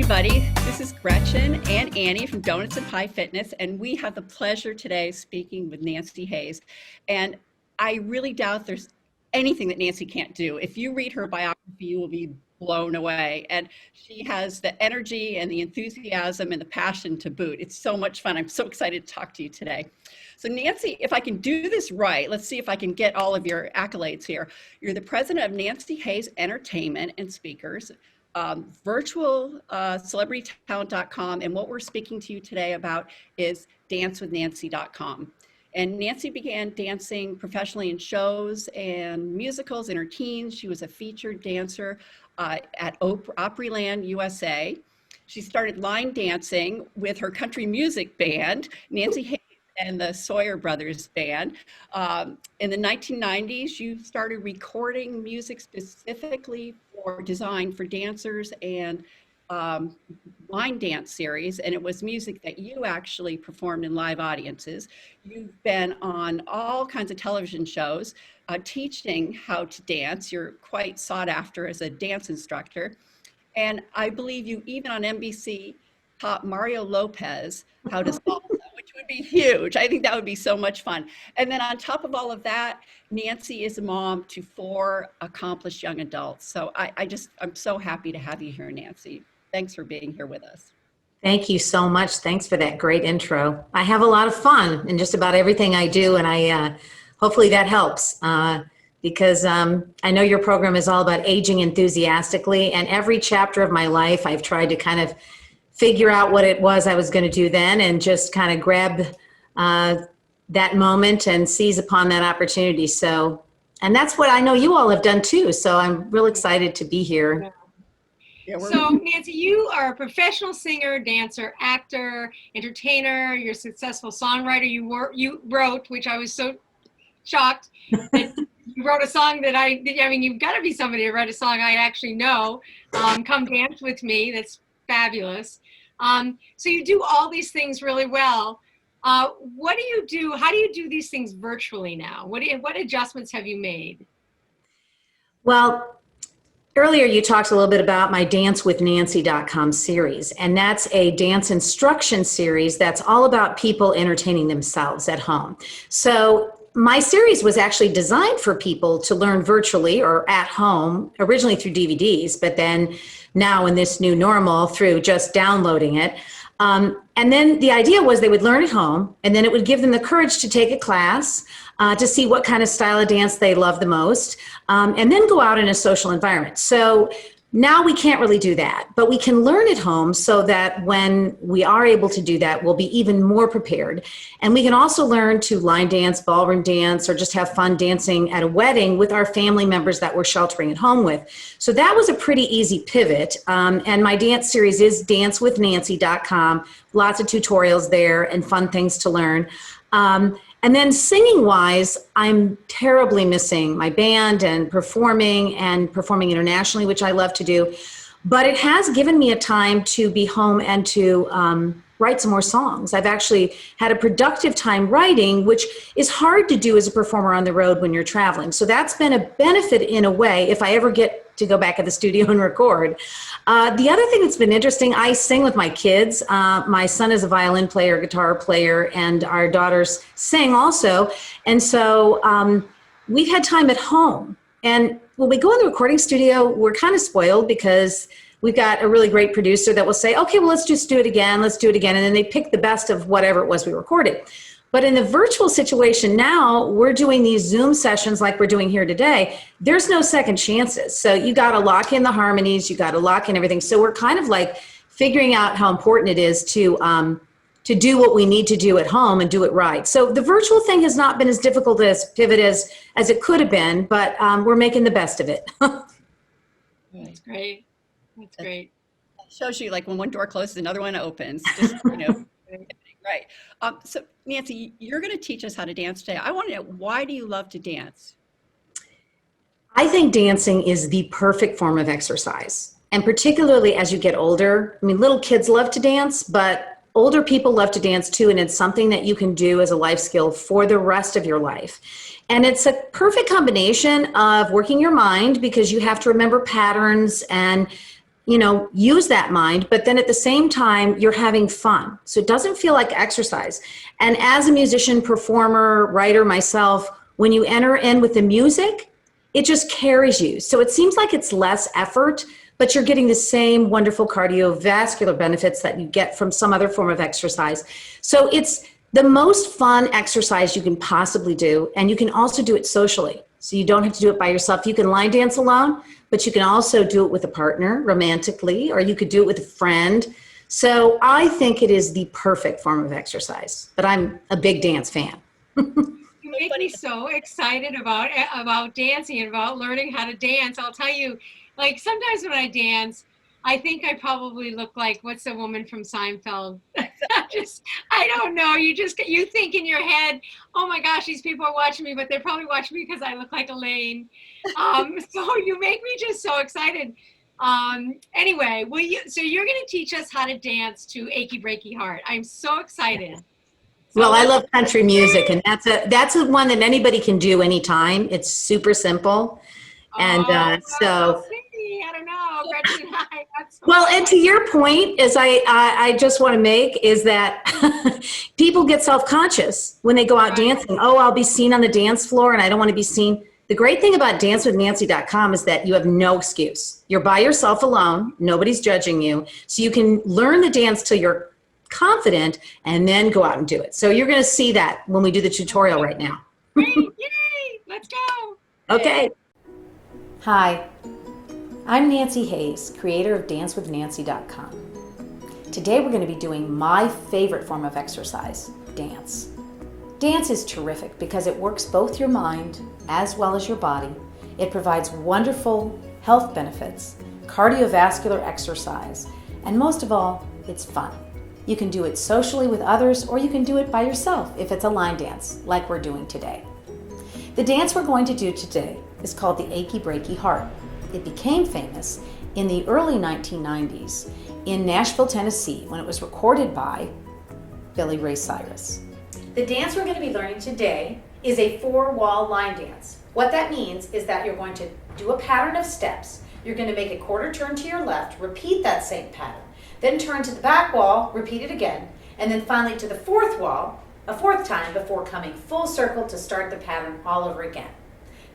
everybody. This is Gretchen and Annie from Donuts and Pie Fitness, and we have the pleasure today speaking with Nancy Hayes. And I really doubt there's anything that Nancy can't do. If you read her biography, you will be blown away. And she has the energy and the enthusiasm and the passion to boot. It's so much fun. I'm so excited to talk to you today. So Nancy, if I can do this right, let's see if I can get all of your accolades here. You're the president of Nancy Hayes Entertainment and Speakers, virtual celebritytalent.com, and what we're speaking to you today about is dancewithnancy.com. And Nancy began dancing professionally in shows and musicals in her teens. She was a featured dancer at Opryland, USA. She started line dancing with her country music band, Nancy Hayes and the Sawyer Brothers Band. In the 1990s, you started recording music specifically designed for dancers and line dance series, and it was music that you actually performed in live audiences. You've been on all kinds of television shows teaching how to dance. You're quite sought after as a dance instructor. And I believe you even on NBC taught Mario Lopez how to salsa, which would be huge. I think that would be so much fun. And then on top of all of that, Nancy is a mom to 4 accomplished young adults. So I'm so happy to have you here, Nancy. Thanks for being here with us. Thank you so much. Thanks for that great intro. I have a lot of fun in just about everything I do, and I hopefully that helps because I know your program is all about aging enthusiastically, and every chapter of my life I've tried to kind of figure out what it was I was going to do then and just kind of grab that moment and seize upon that opportunity. So, and that's what I know you all have done too. So I'm real excited to be here. Yeah, so Nancy, you are a professional singer, dancer, actor, entertainer. You're a successful songwriter. You wrote, which I was so shocked that you wrote a song that I mean, you've got to be somebody to write a song I actually know. Come Dance With Me. That's fabulous. So you do all these things really well. What do you do? How do you do these things virtually now? What adjustments have you made? Well, earlier you talked a little bit about my dancewithnancy.com series, and that's a dance instruction series that's all about people entertaining themselves at home. So my series was actually designed for people to learn virtually or at home, originally through DVDs, but then now in this new normal through just downloading it. And then the idea was they would learn at home, and then it would give them the courage to take a class to see what kind of style of dance they love the most, and then go out in a social environment. So now we can't really do that, but we can learn at home so that when we are able to do that, we'll be even more prepared. And we can also learn to line dance, ballroom dance, or just have fun dancing at a wedding with our family members that we're sheltering at home with. So that was a pretty easy pivot. And my dance series is dancewithnancy.com. Lots of tutorials there and fun things to learn. And then singing-wise, I'm terribly missing my band and performing internationally, which I love to do. But it has given me a time to be home and to write some more songs. I've actually had a productive time writing, which is hard to do as a performer on the road when you're traveling. So that's been a benefit in a way if I ever get to go back at the studio and record. The other thing that's been interesting, I sing with my kids. My son is a violin player, guitar player, and our daughters sing also. And so we've had time at home. And when we go in the recording studio, we're kind of spoiled because we've got a really great producer that will say, okay, well, let's just do it again. Let's do it again. And then they pick the best of whatever it was we recorded. But in the virtual situation now, we're doing these Zoom sessions like we're doing here today. There's no second chances. So you got to lock in the harmonies. You got to lock in everything. So we're kind of like figuring out how important it is to do what we need to do at home and do it right. So the virtual thing has not been as difficult as pivot as it could have been, but we're making the best of it. That's great. That's great. It shows you like when one door closes, another one opens. Just, right. So Nancy, you're going to teach us how to dance today. I want to know, why do you love to dance? I think dancing is the perfect form of exercise. And particularly as you get older, I mean, little kids love to dance, but older people love to dance too. And it's something that you can do as a life skill for the rest of your life. And it's a perfect combination of working your mind because you have to remember patterns and use that mind, but then at the same time, you're having fun. So it doesn't feel like exercise. And as a musician, performer, writer myself, when you enter in with the music, it just carries you. So it seems like it's less effort, but you're getting the same wonderful cardiovascular benefits that you get from some other form of exercise. So it's the most fun exercise you can possibly do. And you can also do it socially. So you don't have to do it by yourself. You can line dance alone, but you can also do it with a partner romantically, or you could do it with a friend. So I think it is the perfect form of exercise, but I'm a big dance fan. You make me so excited about dancing and about learning how to dance. I'll tell you, like sometimes when I dance, I think I probably look like, what's the woman from Seinfeld? I don't know. You think in your head, oh my gosh, these people are watching me, but they're probably watching me because I look like Elaine. So you make me just so excited. Anyway, so you're going to teach us how to dance to Achy Breaky Heart. I'm so excited. Well, I love country music, and that's a one that anybody can do anytime. It's super simple. And I don't know, Gretchen and I. Well, and to your point, is I just want to make is that people get self-conscious when they go out dancing. Oh, I'll be seen on the dance floor, and I don't want to be seen. The great thing about dancewithnancy.com is that you have no excuse. You're by yourself alone. Nobody's judging you. So you can learn the dance till you're confident and then go out and do it. So you're going to see that when we do the tutorial right now. Great. Yay! Let's go. Okay. Hi, I'm Nancy Hayes, creator of dancewithnancy.com. Today we're going to be doing my favorite form of exercise, dance. Dance is terrific because it works both your mind as well as your body. It provides wonderful health benefits, cardiovascular exercise, and most of all, it's fun. You can do it socially with others, or you can do it by yourself if it's a line dance like we're doing today. The dance we're going to do today is called the Achy Breaky Heart. It became famous in the early 1990s in Nashville, Tennessee, when it was recorded by Billy Ray Cyrus. The dance we're going to be learning today is a 4-wall line dance. What that means is that you're going to do a pattern of steps. You're going to make a quarter turn to your left, repeat that same pattern, then turn to the back wall, repeat it again, and then finally to the fourth wall, a fourth time before coming full circle to start the pattern all over again.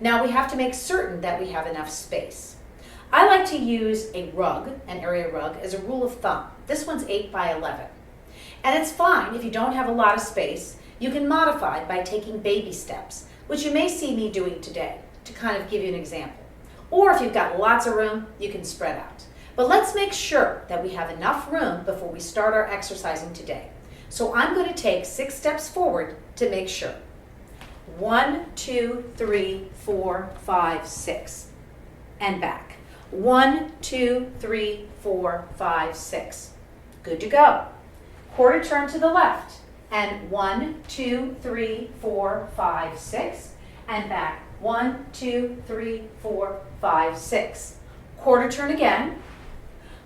Now we have to make certain that we have enough space. I like to use a rug, an area rug, as a rule of thumb. This one's 8 by 11. And it's fine if you don't have a lot of space. You can modify by taking baby steps, which you may see me doing today to kind of give you an example. Or if you've got lots of room, you can spread out. But let's make sure that we have enough room before we start our exercising today. So I'm going to take 6 steps forward to make sure. 1, 2, 3, 4, 5, 6. And back. 1, 2, 3, 4, 5, 6. Good to go. Quarter turn to the left. And 1, 2, 3, 4, 5, 6. And back. 1, 2, 3, 4, 5, 6. Quarter turn again.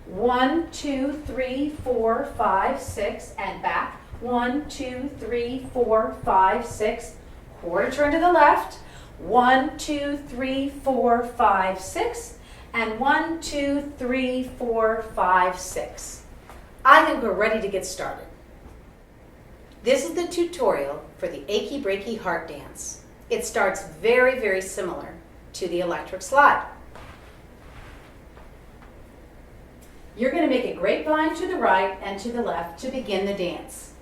1, 2, 3, 4, 5, 6, and back. 1, 2, 3, 4, 5, 6. Quarter turn to the left. 1, 2, 3, 4, 5, 6, and 1, 2, 3, 4, 5, 6. I think we're ready to get started. This is the tutorial for the Achy Breaky Heart dance. It starts very, very similar to the electric slide. You're going to make a grapevine to the right and to the left to begin the dance.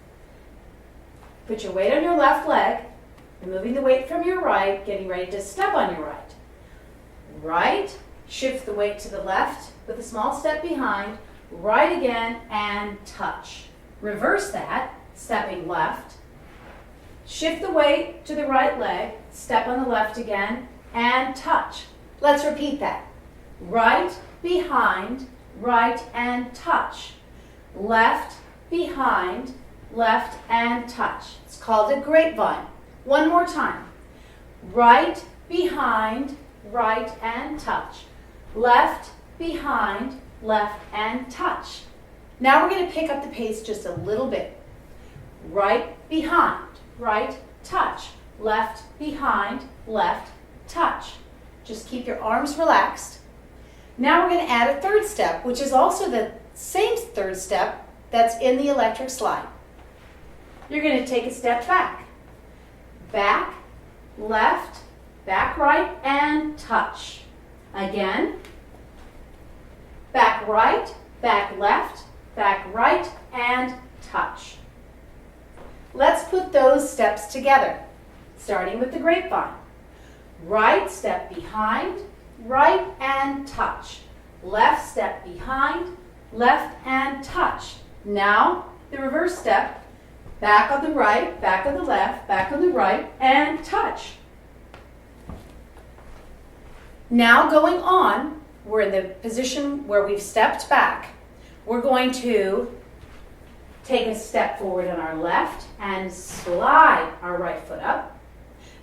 Put your weight on your left leg, removing the weight from your right, getting ready to step on your right. Right, shift the weight to the left with a small step behind, right again, and touch. Reverse that, stepping left. Shift the weight to the right leg, step on the left again, and touch. Let's repeat that. Right, behind, right, and touch. Left, behind, left, and touch. It's called a grapevine. One more time. Right, behind, right, and touch. Left, behind, left, and touch. Now we're going to pick up the pace just a little bit. Right, behind, right, touch. Left, behind, left, touch. Just keep your arms relaxed. Now we're going to add a third step, which is also the same third step that's in the electric slide. You're going to take a step back. Back, left, back right, and touch. Again. Back right, back left, back right, and touch. Let's put those steps together, starting with the grapevine. Right step behind, right and touch. Left step behind, left and touch. Now the reverse step, back on the right, back on the left, back on the right, and touch. Now going on, we're in the position where we've stepped back. We're going to take a step forward on our left and slide our right foot up.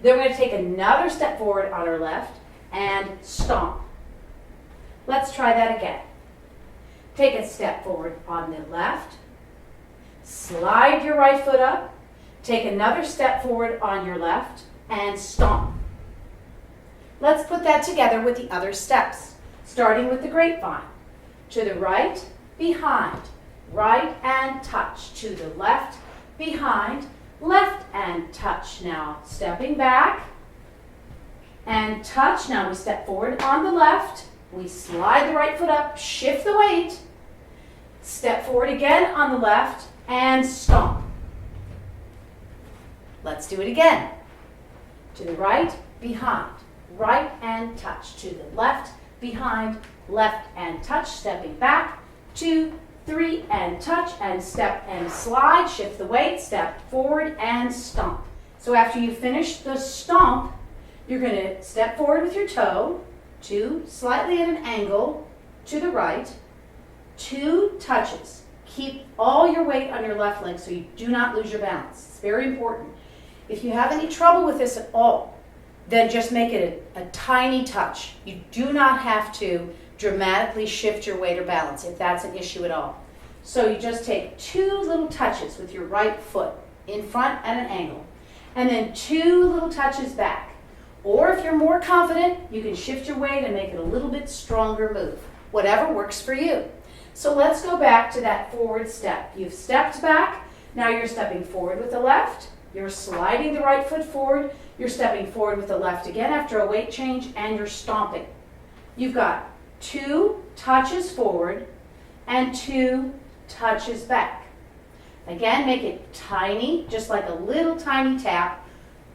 Then we're going to take another step forward on our left and stomp. Let's try that again. Take a step forward on the left, slide your right foot up, take another step forward on your left, and stomp. Let's put that together with the other steps, starting with the grapevine. To the right, behind, right and touch. To the left, behind, left and touch. Now stepping back and touch. Now we step forward on the left. We slide the right foot up, shift the weight. Step forward again on the left and stomp. Let's do it again. To the right, behind, right and touch. To the left, behind, left and touch. Stepping back, 2, 3 and touch and step and slide. Shift the weight, step forward and stomp. So after you finish the stomp, you're going to step forward with your toe, 2 slightly at an angle to the right, 2 touches. Keep all your weight on your left leg so you do not lose your balance. It's very important. If you have any trouble with this at all, then just make it a tiny touch. You do not have to dramatically shift your weight or balance if that's an issue at all. So you just take 2 little touches with your right foot in front at an angle, and then 2 little touches back. Or if you're more confident, you can shift your weight and make it a little bit stronger move. Whatever works for you. So let's go back to that forward step. You've stepped back, now you're stepping forward with the left, you're sliding the right foot forward, you're stepping forward with the left again after a weight change, and you're stomping. You've got 2 touches forward and 2 touches back. Again, make it tiny, just like a little tiny tap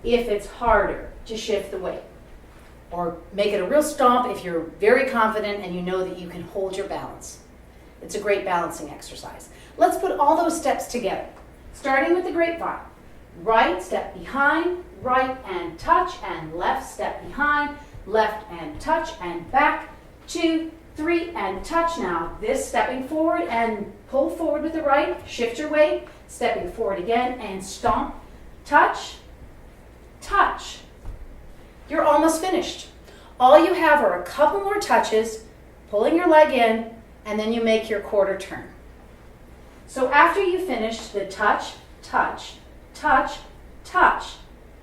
if it's harder to shift the weight. Or make it a real stomp if you're very confident and you know that you can hold your balance. It's a great balancing exercise. Let's put all those steps together, starting with the grapevine. Right step behind, right and touch, and left step behind, left and touch, and back, 2, 3 and touch. Now this stepping forward and pull forward with the right, shift your weight, stepping forward again and stomp, touch, touch. You're almost finished. All you have are a couple more touches, pulling your leg in, and then you make your quarter turn. So after you finish the touch, touch, touch, touch,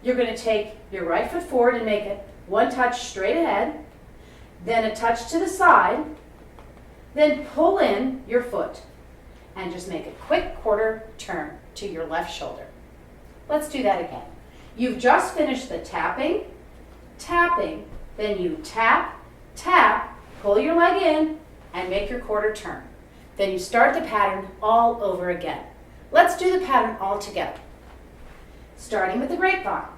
you're going to take your right foot forward and make it 1 touch straight ahead, then a touch to the side, then pull in your foot and just make a quick quarter turn to your left shoulder. Let's do that again. You've just finished the tapping, tapping, then you tap, tap, pull your leg in, and make your quarter turn. Then you start the pattern all over again. Let's do the pattern all together. Starting with the grapevine.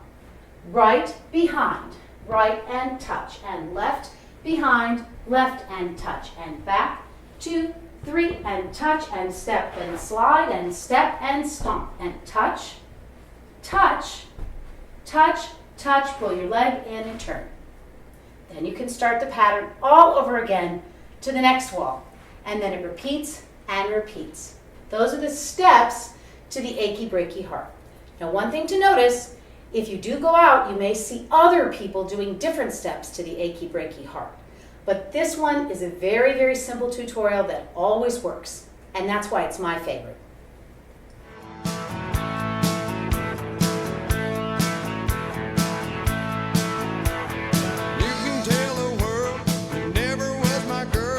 Right behind, right and touch, and left behind, left and touch, and back, 2, 3 and touch, and step and slide, and step and stomp, and touch, touch, touch, touch, pull your leg in and turn. Then you can start the pattern all over again to the next wall, and then it repeats and repeats. Those are the steps to the Achy Breaky Heart. Now, one thing to notice, if you do go out, you may see other people doing different steps to the Achy Breaky Heart. But this one is a very, very simple tutorial that always works, and that's why it's my favorite. You can tell the world you never was my girl.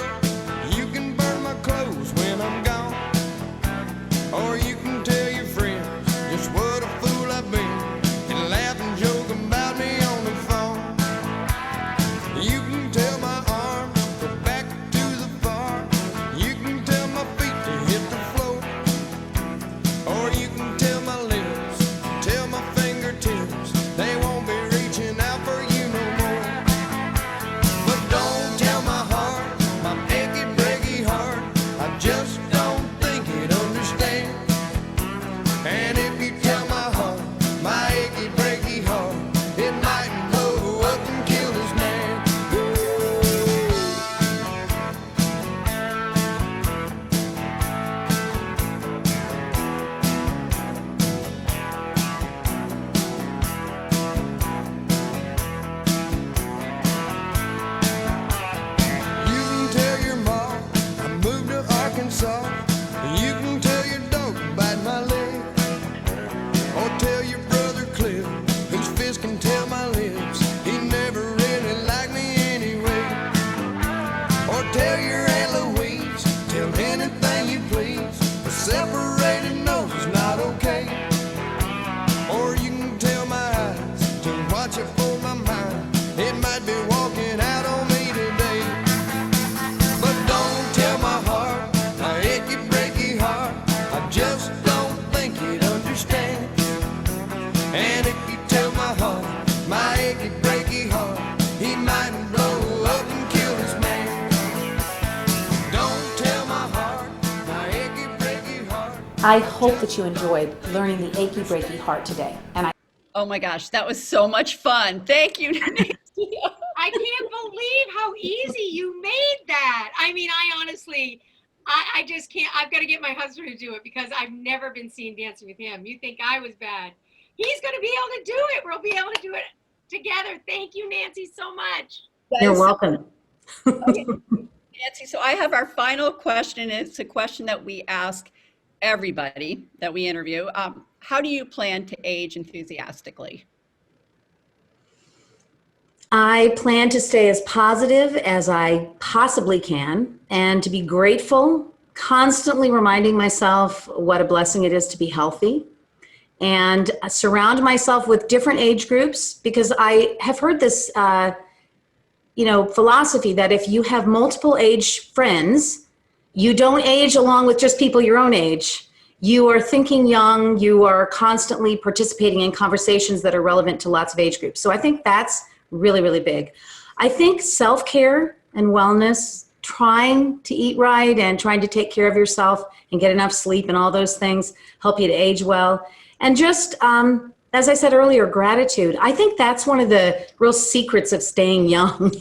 I hope that you enjoyed learning the Achy Breaky Heart today. And Oh my gosh, that was so much fun. Thank you, Nancy. I can't believe how easy you made that. I mean, I honestly, I just can't. I've got to get my husband to do it because I've never been seen dancing with him. You think I was bad. He's going to be able to do it. We'll be able to do it together. Thank you, Nancy, so much. You're welcome. Okay. Nancy, so I have our final question. It's a question that we ask everybody that we interview. How do you plan to age enthusiastically? I plan to stay as positive as I possibly can and to be grateful, constantly reminding myself what a blessing it is to be healthy, and surround myself with different age groups, because I have heard this philosophy that if you have multiple age friends, you don't age along with just people your own age. You are thinking young, you are constantly participating in conversations that are relevant to lots of age groups. So I think that's really, really big. I think self-care and wellness, trying to eat right and trying to take care of yourself and get enough sleep and all those things help you to age well. And just, as I said earlier, gratitude. I think that's one of the real secrets of staying young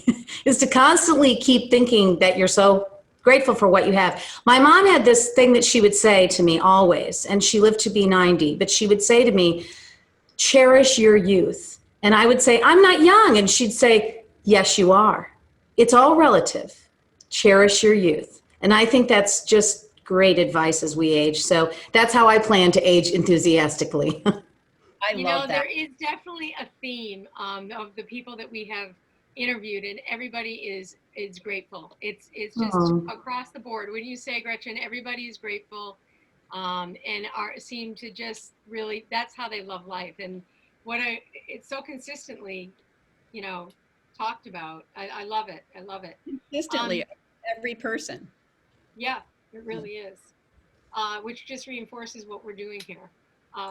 is to constantly keep thinking that you're so grateful for what you have. My mom had this thing that she would say to me always, and she lived to be 90, but she would say to me, cherish your youth. And I would say, I'm not young. And she'd say, yes, you are. It's all relative. Cherish your youth. And I think that's just great advice as we age. So that's how I plan to age enthusiastically. I love that. There is definitely a theme of the people that we have interviewed, and everybody is grateful. It's just across the board. When you say, Gretchen, everybody is grateful, and seem to just really, that's how they love life. And it's so consistently, talked about. I love it. I love it. Consistently, every person. Yeah, it really is. Which just reinforces what we're doing here.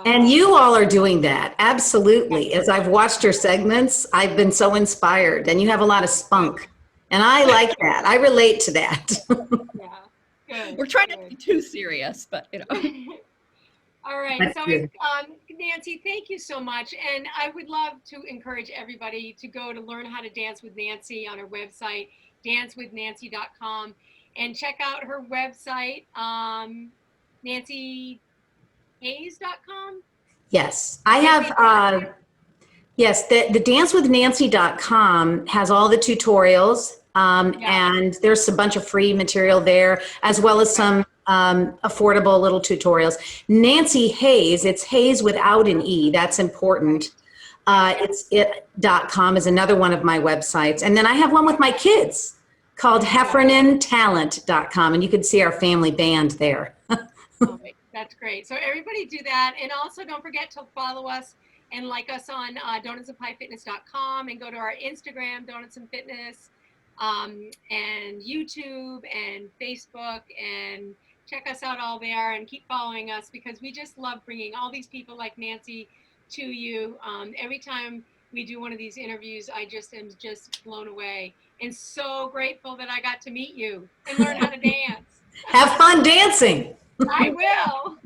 And you all are doing that. Absolutely. As I've watched your segments, I've been so inspired, and you have a lot of spunk. And I like that. I relate to that. Yeah. Good. We're trying not to be too serious, but All right. That's So, good. Nancy, thank you so much. And I would love to encourage everybody to go to learn how to dance with Nancy on her website, dancewithnancy.com, and check out her website, nancyhayes.com. Yes. I have, yes, the dancewithnancy.com has all the tutorials, and there's a bunch of free material there, as well as some affordable little tutorials. Nancy Hayes, it's Hayes without an E, that's important. It's it.com is another one of my websites. And then I have one with my kids called heffernantalent.com, and you can see our family band there. Oh, that's great. So everybody do that. And also don't forget to follow us and like us on donutsandpiefitness.com, and go to our Instagram, Donuts and Fitness, and YouTube and Facebook, and check us out all there, and keep following us, because we just love bringing all these people like Nancy to you. Every time we do one of these interviews, I just am just blown away, and so grateful that I got to meet you and learn how to dance. Have fun dancing. I will.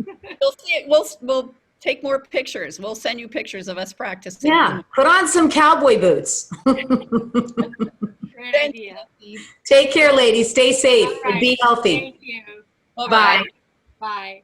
You'll see it. We'll take more pictures. We'll send you pictures of us practicing. Yeah, put on some cowboy boots. Great idea. Take care, ladies. Stay safe All right. and be healthy. Thank you. Bye-bye. Bye.